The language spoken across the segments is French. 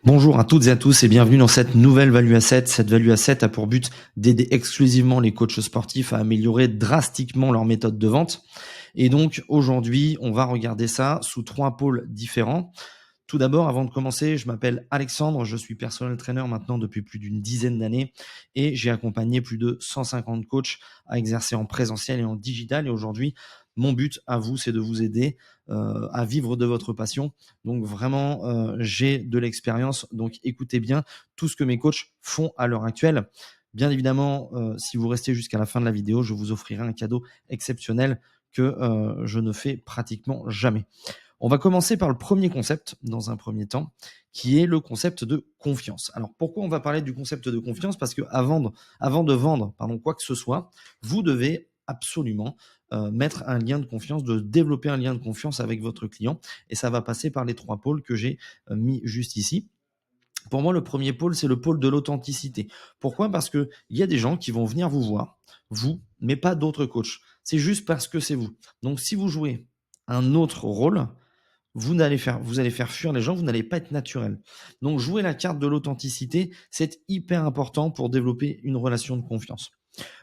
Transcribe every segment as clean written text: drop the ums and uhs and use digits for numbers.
Bonjour à toutes et à tous et bienvenue dans cette nouvelle Value Asset. Cette Value Asset a pour but d'aider exclusivement les coachs sportifs à améliorer drastiquement leur méthode de vente. Et donc aujourd'hui, on va regarder ça sous 3 pôles différents. Tout d'abord, avant de commencer, je m'appelle Alexandre, je suis personal trainer maintenant depuis plus d'une dizaine d'années et j'ai accompagné plus de 150 coachs à exercer en présentiel et en digital. Et aujourd'hui, mon but à vous, c'est de vous aider à vivre de votre passion. Donc vraiment, j'ai de l'expérience. Donc écoutez bien tout ce que mes coachs font à l'heure actuelle. Bien évidemment, si vous restez jusqu'à la fin de la vidéo, je vous offrirai un cadeau exceptionnel que je ne fais pratiquement jamais. On va commencer par le premier concept, dans un premier temps, qui est le concept de confiance. Alors, pourquoi on va parler du concept de confiance? Parce que avant de vendre quoi que ce soit, vous devez absolument mettre un lien de confiance, de développer un lien de confiance avec votre client. Et ça va passer par les 3 pôles que j'ai mis juste ici. Pour moi, le premier pôle, c'est le pôle de l'authenticité. Pourquoi? Parce qu'il y a des gens qui vont venir vous voir, vous, mais pas d'autres coachs. C'est juste parce que c'est vous. Donc, si vous jouez un autre rôle, vous allez faire fuir les gens, vous n'allez pas être naturel. Donc jouer la carte de l'authenticité, c'est hyper important pour développer une relation de confiance.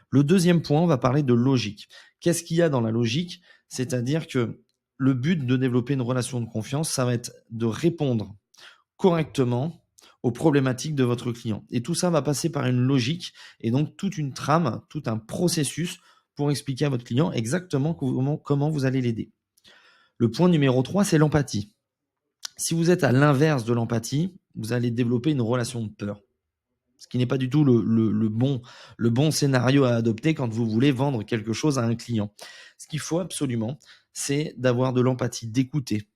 Le deuxième point, on va parler de logique. Qu'est-ce qu'il y a dans la logique? C'est-à-dire que le but de développer une relation de confiance, ça va être de répondre correctement aux problématiques de votre client. Et tout ça va passer par une logique et donc toute une trame, tout un processus pour expliquer à votre client exactement comment vous allez l'aider. Le point numéro 3, c'est l'empathie. Si vous êtes à l'inverse de l'empathie, vous allez développer une relation de peur. Ce qui n'est pas du tout le bon scénario à adopter quand vous voulez vendre quelque chose à un client. Ce qu'il faut absolument, c'est d'avoir de l'empathie, d'écouter,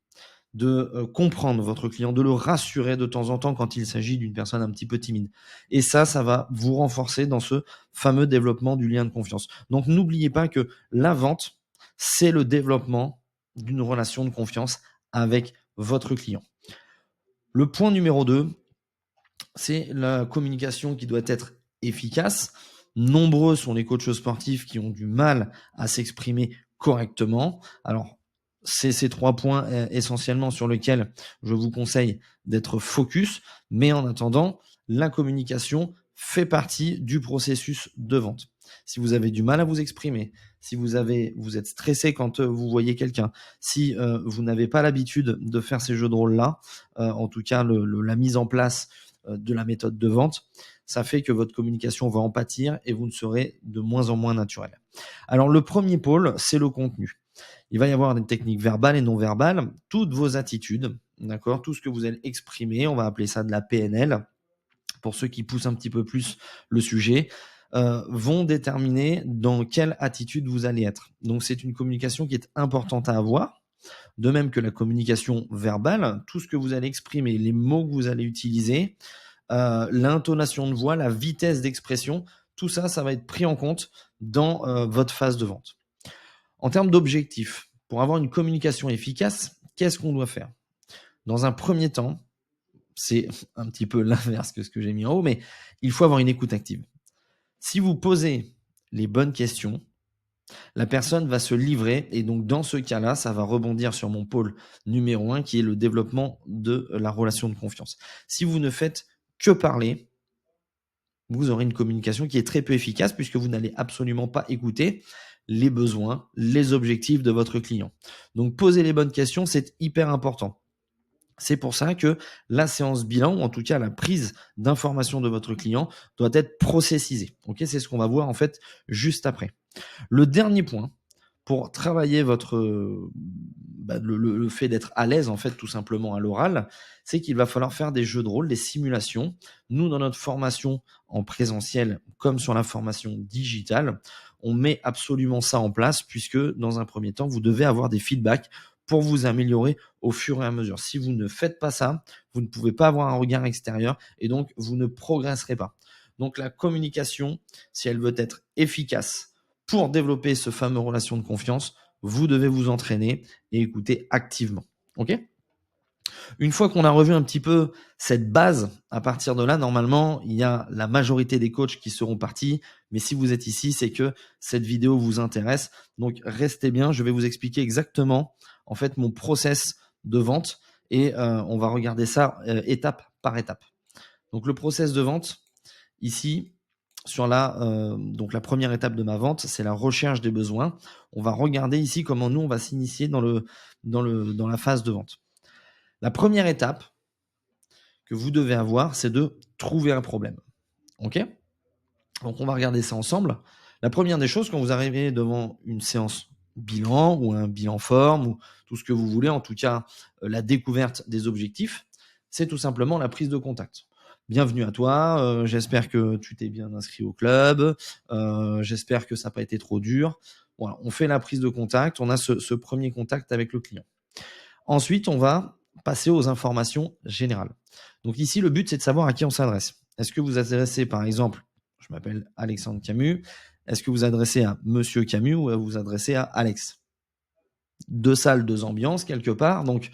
de comprendre votre client, de le rassurer de temps en temps quand il s'agit d'une personne un petit peu timide. Et ça va vous renforcer dans ce fameux développement du lien de confiance. Donc n'oubliez pas que la vente, c'est le développement d'une relation de confiance avec votre client. Le point numéro 2, c'est la communication qui doit être efficace. Nombreux sont les coachs sportifs qui ont du mal à s'exprimer correctement. Alors, c'est ces 3 points essentiellement sur lesquels je vous conseille d'être focus. Mais en attendant, la communication fait partie du processus de vente. Si vous avez du mal à vous exprimer, si vous êtes stressé quand vous voyez quelqu'un, si vous n'avez pas l'habitude de faire ces jeux de rôle-là, en tout cas la mise en place de la méthode de vente, ça fait que votre communication va en pâtir et vous ne serez de moins en moins naturel. Alors le premier pôle, c'est le contenu. Il va y avoir des techniques verbales et non verbales, toutes vos attitudes, d'accord, tout ce que vous allez exprimer, on va appeler ça de la PNL, pour ceux qui poussent un petit peu plus le sujet, vont déterminer dans quelle attitude vous allez être. Donc c'est une communication qui est importante à avoir, de même que la communication verbale, tout ce que vous allez exprimer, les mots que vous allez utiliser, l'intonation de voix, la vitesse d'expression, tout ça, ça va être pris en compte dans votre phase de vente. En termes d'objectifs, pour avoir une communication efficace, qu'est-ce qu'on doit faire? Dans un premier temps, c'est un petit peu l'inverse que ce que j'ai mis en haut, mais il faut avoir une écoute active. Si vous posez les bonnes questions, la personne va se livrer et donc dans ce cas-là, ça va rebondir sur mon pôle numéro 1 qui est le développement de la relation de confiance. Si vous ne faites que parler, vous aurez une communication qui est très peu efficace puisque vous n'allez absolument pas écouter les besoins, les objectifs de votre client. Donc poser les bonnes questions, c'est hyper important. C'est pour ça que la séance bilan, ou en tout cas la prise d'information de votre client, doit être processisée. Okay, c'est ce qu'on va voir en fait juste après. Le dernier point, pour travailler le fait d'être à l'aise en fait tout simplement à l'oral, c'est qu'il va falloir faire des jeux de rôle, des simulations. Nous, dans notre formation en présentiel comme sur la formation digitale, on met absolument ça en place puisque dans un premier temps, vous devez avoir des feedbacks pour vous améliorer au fur et à mesure. Si vous ne faites pas ça, vous ne pouvez pas avoir un regard extérieur et donc vous ne progresserez pas. Donc la communication, si elle veut être efficace, pour développer ce fameux relation de confiance, vous devez vous entraîner et écouter activement. OK? Une fois qu'on a revu un petit peu cette base, à partir de là, normalement, il y a la majorité des coachs qui seront partis. Mais si vous êtes ici, c'est que cette vidéo vous intéresse. Donc, restez bien. Je vais vous expliquer exactement, en fait, mon process de vente et on va regarder ça étape par étape. Donc le process de vente, ici, sur donc la première étape de ma vente, c'est la recherche des besoins. On va regarder ici comment nous, on va s'initier dans la phase de vente. La première étape que vous devez avoir, c'est de trouver un problème. OK? Donc on va regarder ça ensemble. La première des choses, quand vous arrivez devant une séance bilan ou un bilan forme ou tout ce que vous voulez, en tout cas la découverte des objectifs, c'est tout simplement la prise de contact. Bienvenue à toi, j'espère que tu t'es bien inscrit au club, j'espère que ça n'a pas été trop dur. Voilà, on fait la prise de contact, on a ce premier contact avec le client. Ensuite, on va passer aux informations générales. Donc ici, le but, c'est de savoir à qui on s'adresse. Est-ce que vous adressez, par exemple, je m'appelle Alexandre Camus, est-ce que vous adressez à Monsieur Camus ou vous adressez à Alex? Deux salles, deux ambiances, quelque part. Donc,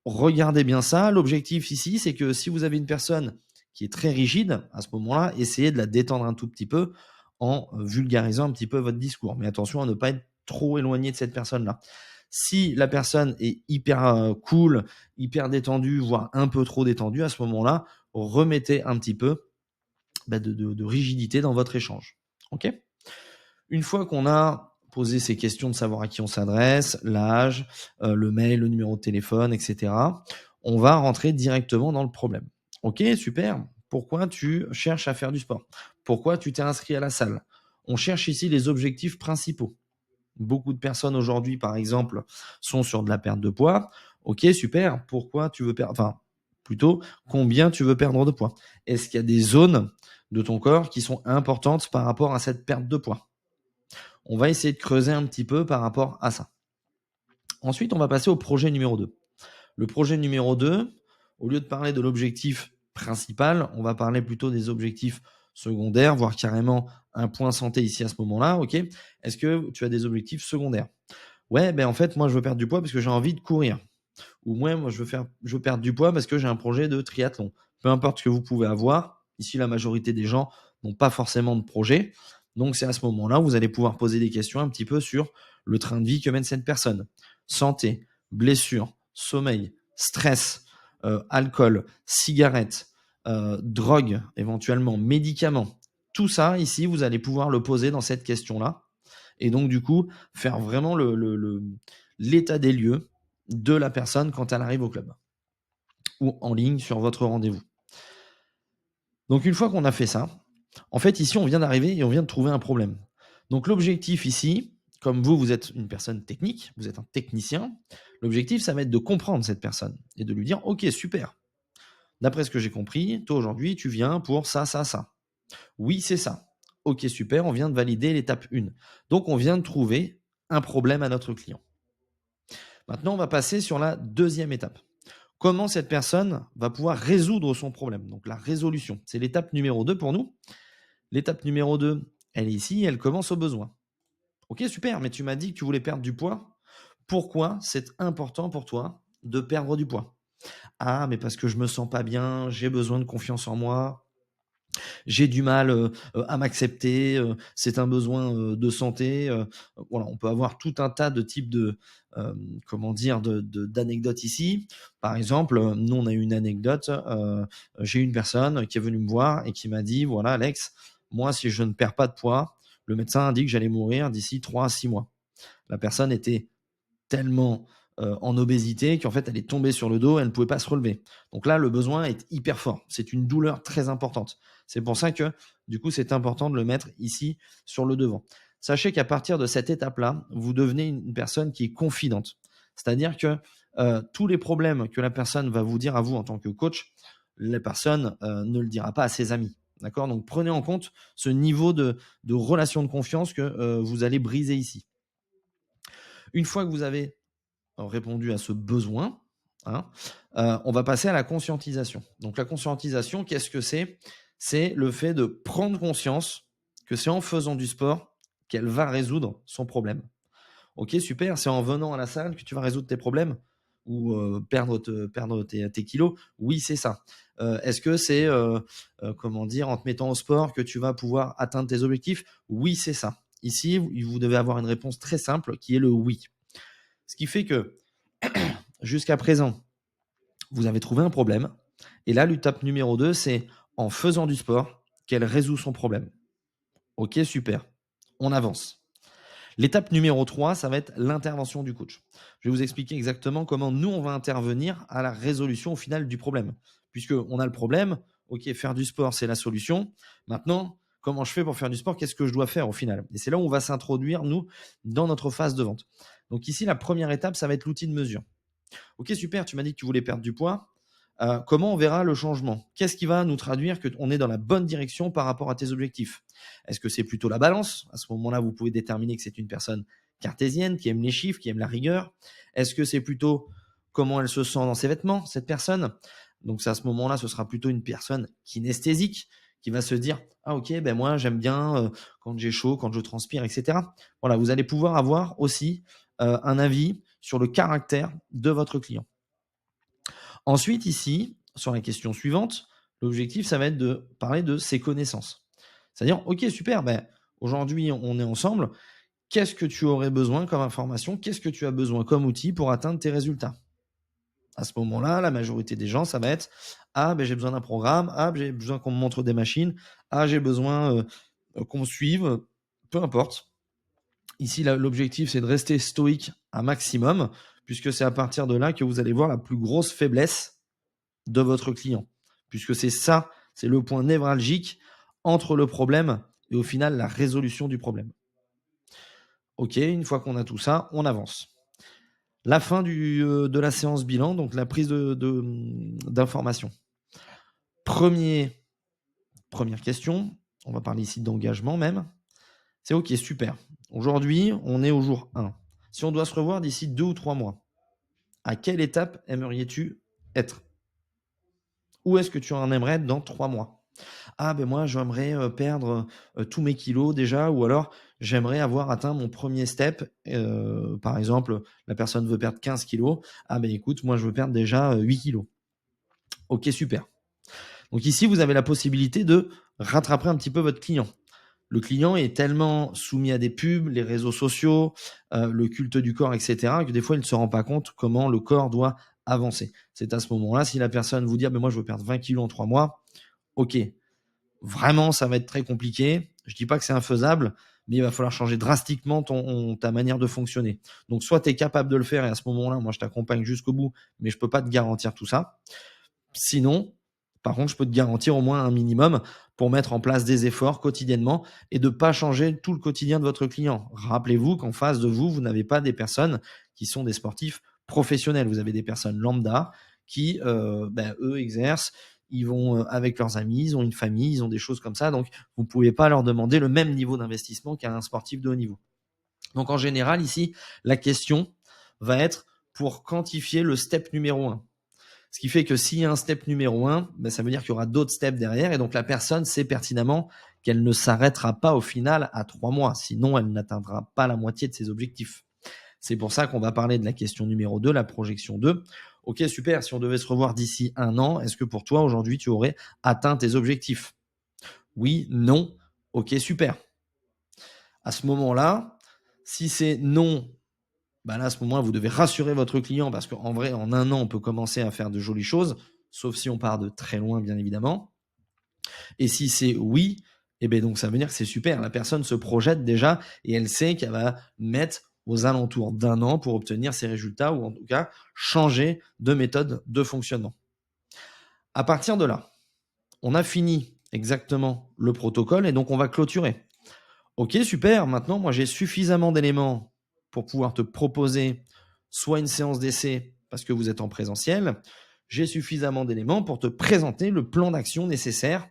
regardez bien ça. L'objectif ici, c'est que si vous avez une personne qui est très rigide, à ce moment-là, essayez de la détendre un tout petit peu en vulgarisant un petit peu votre discours. Mais attention à ne pas être trop éloigné de cette personne-là. Si la personne est hyper cool, hyper détendue, voire un peu trop détendue, à ce moment-là, remettez un petit peu de rigidité dans votre échange. OK? Une fois qu'on a posé ces questions de savoir à qui on s'adresse, l'âge, le mail, le numéro de téléphone, etc., on va rentrer directement dans le problème. OK, super. Pourquoi tu cherches à faire du sport? Pourquoi tu t'es inscrit à la salle? On cherche ici les objectifs principaux. Beaucoup de personnes aujourd'hui, par exemple, sont sur de la perte de poids. OK, super. Pourquoi tu veux perdre, enfin, plutôt, combien tu veux perdre de poids? Est-ce qu'il y a des zones de ton corps qui sont importantes par rapport à cette perte de poids? On va essayer de creuser un petit peu par rapport à ça. Ensuite, on va passer au projet numéro 2. Le projet numéro 2, au lieu de parler de l'objectif principal, on va parler plutôt des objectifs secondaires, voire carrément un point santé ici à ce moment-là. OK. Est-ce que tu as des objectifs secondaires? Ouais, ben en fait, moi, je veux perdre du poids parce que j'ai envie de courir. Ou moi, je veux perdre du poids parce que j'ai un projet de triathlon. Peu importe ce que vous pouvez avoir. Ici, la majorité des gens n'ont pas forcément de projet. Donc, c'est à ce moment-là où vous allez pouvoir poser des questions un petit peu sur le train de vie que mène cette personne. Santé, blessure, sommeil, stress, alcool, cigarette, drogue, éventuellement, médicaments. Tout ça, ici, vous allez pouvoir le poser dans cette question-là. Et donc, du coup, faire vraiment l'état des lieux de la personne quand elle arrive au club ou en ligne sur votre rendez-vous. Donc une fois qu'on a fait ça, en fait ici on vient d'arriver et on vient de trouver un problème. Donc l'objectif ici, comme vous êtes une personne technique, vous êtes un technicien, l'objectif ça va être de comprendre cette personne et de lui dire OK, super. D'après ce que j'ai compris, toi aujourd'hui tu viens pour ça, ça, ça. Oui, c'est ça. OK, super, on vient de valider l'étape 1. Donc on vient de trouver un problème à notre client. Maintenant, on va passer sur la deuxième étape. Comment cette personne va pouvoir résoudre son problème? Donc la résolution, c'est l'étape numéro 2 pour nous. L'étape numéro 2, elle est ici, elle commence au besoin. OK, super, mais tu m'as dit que tu voulais perdre du poids. Pourquoi c'est important pour toi de perdre du poids? Ah, mais parce que je me sens pas bien, j'ai besoin de confiance en moi, j'ai du mal à m'accepter, c'est un besoin de santé. Voilà, on peut avoir tout un tas de types comment dire, d'anecdotes ici. Par exemple, nous, on a eu une anecdote. J'ai une personne qui est venue me voir et qui m'a dit, voilà, Alex, moi, si je ne perds pas de poids, le médecin a dit que j'allais mourir d'ici 3 à 6 mois. La personne était tellement en obésité qu'en fait, elle est tombée sur le dos, elle ne pouvait pas se relever. Donc là, le besoin est hyper fort. C'est une douleur très importante. C'est pour ça que, du coup, c'est important de le mettre ici sur le devant. Sachez qu'à partir de cette étape-là, vous devenez une personne qui est confidente. C'est-à-dire que tous les problèmes que la personne va vous dire à vous en tant que coach, la personne ne le dira pas à ses amis. D'accord? Donc prenez en compte ce niveau de relation de confiance que vous allez briser ici. Une fois que vous avez répondu à ce besoin, hein, on va passer à la conscientisation. Donc la conscientisation, qu'est-ce que c'est? C'est le fait de prendre conscience que c'est en faisant du sport qu'elle va résoudre son problème. OK, super, c'est en venant à la salle que tu vas résoudre tes problèmes ou perdre tes kilos? Oui, c'est ça. Est-ce que c'est, comment dire, en te mettant au sport que tu vas pouvoir atteindre tes objectifs? Oui, c'est ça. Ici, vous devez avoir une réponse très simple qui est le oui. Ce qui fait que jusqu'à présent, Vous avez trouvé un problème. Et là, l'étape numéro 2, c'est en faisant du sport qu'elle résout son problème. Ok, super. On avance. L'étape numéro 3, ça va être l'intervention du coach. Je vais vous expliquer exactement comment nous, on va intervenir à la résolution au final du problème. Puisqu'on a le problème, ok, faire du sport, c'est la solution. Maintenant, comment je fais pour faire du sport? Qu'est-ce que je dois faire au final? Et c'est là où on va s'introduire, nous, dans notre phase de vente. Donc ici, la première étape, ça va être l'outil de mesure. Ok, super, tu m'as dit que tu voulais perdre du poids. Comment on verra le changement? Qu'est-ce qui va nous traduire qu'on est dans la bonne direction par rapport à tes objectifs? Est-ce que c'est plutôt la balance? À ce moment-là, vous pouvez déterminer que c'est une personne cartésienne, qui aime les chiffres, qui aime la rigueur. Est-ce que c'est plutôt comment elle se sent dans ses vêtements, cette personne? Donc, à ce moment-là, ce sera plutôt une personne kinesthésique qui va se dire: ah, ok, ben moi, j'aime bien quand j'ai chaud, quand je transpire, etc. Voilà, vous allez pouvoir avoir aussi un avis sur le caractère de votre client. Ensuite, ici, sur la question suivante, l'objectif, ça va être de parler de ses connaissances. C'est-à-dire, ok, super, ben, aujourd'hui, on est ensemble. Qu'est-ce que tu aurais besoin comme information? Qu'est-ce que tu as besoin comme outil pour atteindre tes résultats? À ce moment-là, la majorité des gens, ça va être: ah, ben, j'ai besoin d'un programme. Ah, ben, j'ai besoin qu'on me montre des machines. Ah, j'ai besoin qu'on me suive. Peu importe. Ici, l'objectif, c'est de rester stoïque un maximum, puisque c'est à partir de là que vous allez voir la plus grosse faiblesse de votre client. Puisque c'est ça, c'est le point névralgique entre le problème et au final la résolution du problème. Ok, une fois qu'on a tout ça, on avance. La fin de la séance bilan, donc la prise d'information. Première question, on va parler ici d'engagement même. C'est ok, super. Aujourd'hui, on est au jour 1. Si on doit se revoir d'ici 2 ou 3 mois, à quelle étape aimerais-tu être? Où est-ce que tu en aimerais être dans 3 mois? Ah ben moi j'aimerais, perdre, tous mes kilos déjà, ou alors j'aimerais avoir atteint mon premier step, par exemple, la personne veut perdre 15 kilos. Ah ben écoute, moi je veux perdre déjà, 8 kilos. OK, super. Donc ici, vous avez la possibilité de rattraper un petit peu votre client. Le client est tellement soumis à des pubs, les réseaux sociaux, le culte du corps et cetera, que des fois il ne se rend pas compte comment le corps doit avancer. C'est à ce moment-là, si la personne vous dit: «Ah ben moi je veux perdre 20 kilos en 3 mois», OK. Vraiment, ça va être très compliqué. Je dis pas que c'est infaisable, mais il va falloir changer drastiquement ta manière de fonctionner. Donc soit tu es capable de le faire et à ce moment-là, moi je t'accompagne jusqu'au bout, mais je peux pas te garantir tout ça. Sinon, par contre, je peux te garantir au moins un minimum pour mettre en place des efforts quotidiennement et de pas changer tout le quotidien de votre client. Rappelez-vous qu'en face de vous, vous n'avez pas des personnes qui sont des sportifs professionnels. Vous avez des personnes lambda qui, eux, exercent. Ils vont avec leurs amis, ils ont une famille, ils ont des choses comme ça. Donc, vous ne pouvez pas leur demander le même niveau d'investissement qu'à un sportif de haut niveau. Donc, en général, ici, la question va être pour quantifier le step numéro 1. Ce qui fait que s'il y a un step numéro 1, ça veut dire qu'il y aura d'autres steps derrière. Et donc, la personne sait pertinemment qu'elle ne s'arrêtera pas au final à 3 mois. Sinon, elle n'atteindra pas la moitié de ses objectifs. C'est pour ça qu'on va parler de la question numéro 2, la projection 2. Ok, super. Si on devait se revoir d'ici 1 an, est-ce que pour toi, aujourd'hui, tu aurais atteint tes objectifs? Oui, non. Ok, super. À ce moment-là, si c'est non, là, à ce moment-là, vous devez rassurer votre client parce qu'en vrai, en 1 an, on peut commencer à faire de jolies choses, sauf si on part de très loin, bien évidemment. Et si c'est oui, donc ça veut dire que c'est super. La personne se projette déjà et elle sait qu'elle va mettre aux alentours d'1 an pour obtenir ses résultats ou en tout cas changer de méthode de fonctionnement. À partir de là, on a fini exactement le protocole et donc on va clôturer. Ok, super. Maintenant, moi, j'ai suffisamment d'éléments pour pouvoir te proposer soit une séance d'essai parce que vous êtes en présentiel. J'ai suffisamment d'éléments pour te présenter le plan d'action nécessaire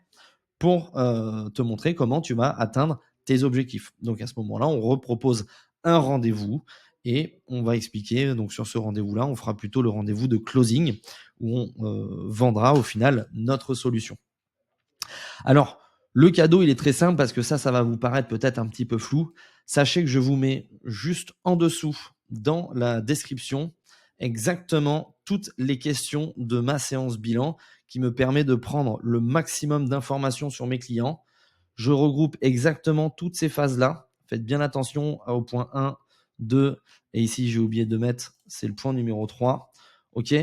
pour te montrer comment tu vas atteindre tes objectifs. Donc, à ce moment-là, on repropose un rendez-vous et on va expliquer. Donc, sur ce rendez-vous-là, on fera plutôt le rendez-vous de closing où on vendra au final notre solution. Alors, le cadeau, il est très simple parce que ça va vous paraître peut-être un petit peu flou. Sachez que je vous mets juste en dessous, dans la description, exactement toutes les questions de ma séance bilan qui me permet de prendre le maximum d'informations sur mes clients. Je regroupe exactement toutes ces phases-là. Faites bien attention au point 1, 2, et ici j'ai oublié de mettre, c'est le point numéro 3. OK?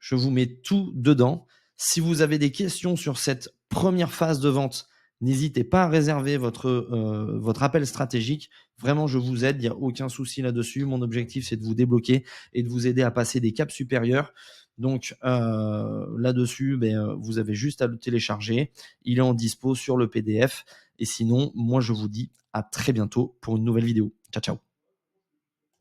Je vous mets tout dedans. Si vous avez des questions sur cette première phase de vente, n'hésitez pas à réserver votre appel stratégique. Vraiment, je vous aide, il n'y a aucun souci là-dessus. Mon objectif, c'est de vous débloquer et de vous aider à passer des caps supérieurs. Donc là-dessus, vous avez juste à le télécharger. Il est en dispo sur le PDF. Et sinon, moi, je vous dis à très bientôt pour une nouvelle vidéo. Ciao, ciao.